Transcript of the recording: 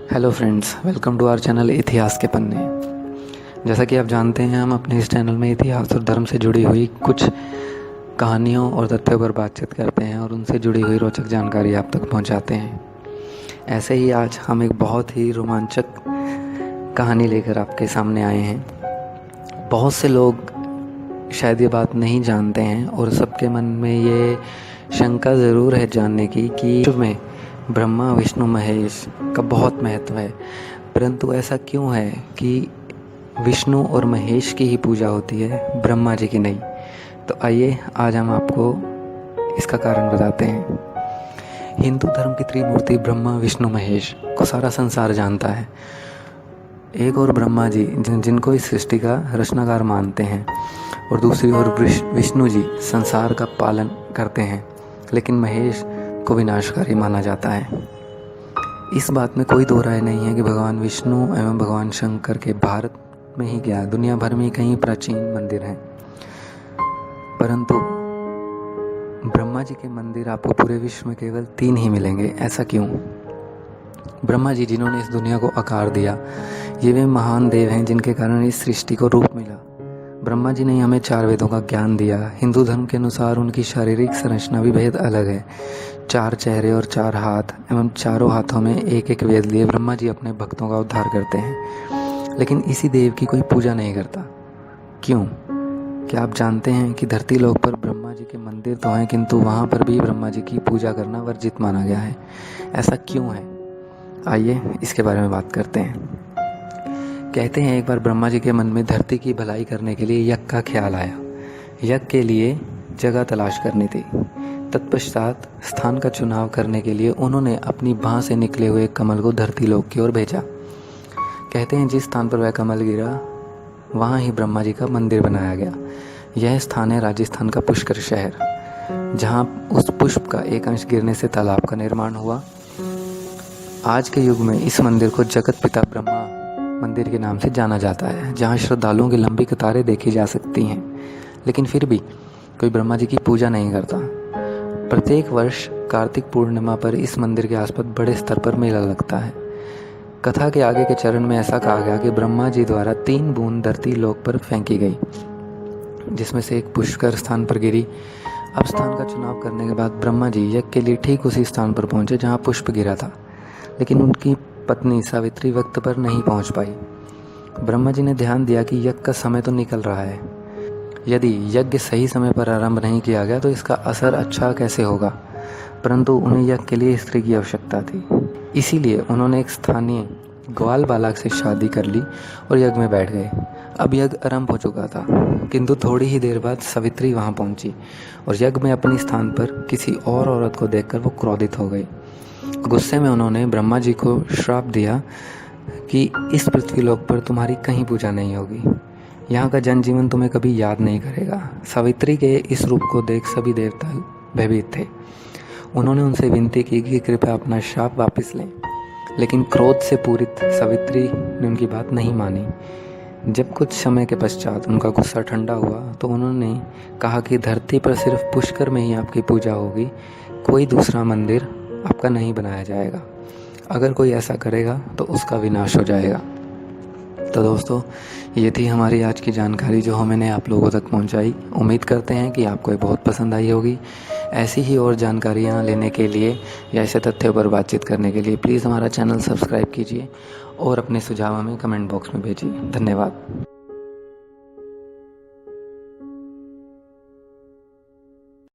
Hello friends, welcome to our channel इतिहास के पन्ने। जैसा कि आप जानते हैं, हम अपने इस चैनल में इतिहास और धर्म से जुड़ी हुई कुछ कहानियों और तथ्यों पर बातचीत करते हैं और उनसे जुड़ी हुई रोचक जानकारी आप तक पहुंचाते हैं। ऐसे ही आज हम एक बहुत ही रोमांचक कहानी लेकर आपके सामने आए हैं। बहुत से लोग शायद ये बात नहीं जानते हैं और सबके मन में ये शंका ज़रूर है जानने की कि विश्व में ब्रह्मा विष्णु महेश का बहुत महत्व है, परंतु ऐसा क्यों है कि विष्णु और महेश की ही पूजा होती है, ब्रह्मा जी की नहीं। तो आइए आज हम आपको इसका कारण बताते हैं। हिंदू धर्म की त्रिमूर्ति ब्रह्मा विष्णु महेश को सारा संसार जानता है। एक और ब्रह्मा जी जिनको इस सृष्टि का रचनाकार मानते हैं और दूसरी ओर विष्णु जी संसार का पालन करते हैं, लेकिन महेश को विनाशकारी माना जाता है। इस बात में कोई दो राय नहीं है कि भगवान विष्णु एवं भगवान शंकर के भारत में ही क्या दुनिया भर में कई प्राचीन मंदिर हैं, परंतु ब्रह्मा जी के मंदिर आपको पूरे विश्व में केवल 3 ही मिलेंगे। ऐसा क्यों? ब्रह्मा जी जिन्होंने इस दुनिया को आकार दिया, ये वे महान देव हैं जिनके कारण इस सृष्टि को रूप मिला। ब्रह्मा जी ने हमें 4 वेदों का ज्ञान दिया। हिंदू धर्म के अनुसार उनकी शारीरिक संरचना भी बेहद अलग है। 4 चेहरे और 4 हाथ एवं चारों हाथों में एक एक वेद लिए ब्रह्मा जी अपने भक्तों का उद्धार करते हैं, लेकिन इसी देव की कोई पूजा नहीं करता। क्यों? क्या आप जानते हैं कि धरती लोक पर ब्रह्मा जी के मंदिर तो हैं, किंतु वहाँ पर भी ब्रह्मा जी की पूजा करना वर्जित माना गया है। ऐसा क्यों है? आइए इसके बारे में बात करते हैं। कहते हैं एक बार ब्रह्मा जी के मन में धरती की भलाई करने के लिए यज्ञ का ख्याल आया। यज्ञ के लिए जगह तलाश करनी थी। तत्पश्चात स्थान का चुनाव करने के लिए उन्होंने अपनी बाँह से निकले हुए कमल को धरती लोक की ओर भेजा। कहते हैं जिस स्थान पर वह कमल गिरा वहाँ ही ब्रह्मा जी का मंदिर बनाया गया। यह स्थान है राजस्थान का पुष्कर शहर, जहाँ उस पुष्प का एक अंश गिरने से तालाब का निर्माण हुआ। आज के युग में इस मंदिर को जगत पिता ब्रह्मा मंदिर के नाम से जाना जाता है, जहाँ श्रद्धालुओं की लंबी कतारें देखी जा सकती हैं, लेकिन फिर भी कोई ब्रह्मा जी की पूजा नहीं करता। प्रत्येक वर्ष कार्तिक पूर्णिमा पर इस मंदिर के आसपास बड़े स्तर पर मेला लगता है। कथा के आगे के चरण में ऐसा कहा गया कि ब्रह्मा जी द्वारा 3 बूंद धरती लोक पर फेंकी गई, जिसमें से एक पुष्कर स्थान पर गिरी। अब स्थान का चुनाव करने के बाद ब्रह्मा जी यज्ञ के लिए ठीक उसी स्थान पर पहुंचे जहाँ पुष्प गिरा था, लेकिन उनकी पत्नी सावित्री वक्त पर नहीं पहुंच पाई। ब्रह्मा जी ने ध्यान दिया कि यज्ञ का समय तो निकल रहा है, यदि यज्ञ सही समय पर आरंभ नहीं किया गया तो इसका असर अच्छा कैसे होगा। परंतु उन्हें यज्ञ के लिए स्त्री की आवश्यकता थी, इसीलिए उन्होंने एक स्थानीय ग्वाल बालक से शादी कर ली और यज्ञ में बैठ गए। अब यज्ञ आरंभ हो चुका था, किंतु थोड़ी ही देर बाद सावित्री वहां पहुंची और यज्ञ में अपने स्थान पर किसी और औरत को देखकर वो क्रोधित हो गई। गुस्से में उन्होंने ब्रह्मा जी को श्राप दिया कि इस पृथ्वी लोक पर तुम्हारी कहीं पूजा नहीं होगी, यहाँ का जनजीवन तुम्हें कभी याद नहीं करेगा। सावित्री के इस रूप को देख सभी देवता भयभीत थे। उन्होंने उनसे विनती की कि कृपया अपना श्राप वापस लें, लेकिन क्रोध से पूरित सावित्री ने उनकी बात नहीं मानी। जब कुछ समय के पश्चात उनका गुस्सा ठंडा हुआ तो उन्होंने कहा कि धरती पर सिर्फ पुष्कर में ही आपकी पूजा होगी, कोई दूसरा मंदिर आपका नहीं बनाया जाएगा। अगर कोई ऐसा करेगा तो उसका विनाश हो जाएगा। तो दोस्तों, ये थी हमारी आज की जानकारी जो मैंने आप लोगों तक पहुंचाई। उम्मीद करते हैं कि आपको ये बहुत पसंद आई होगी। ऐसी ही और जानकारियां लेने के लिए या ऐसे तथ्यों पर बातचीत करने के लिए प्लीज़ हमारा चैनल सब्सक्राइब कीजिए और अपने सुझाव हमें कमेंट बॉक्स में भेजिए। धन्यवाद।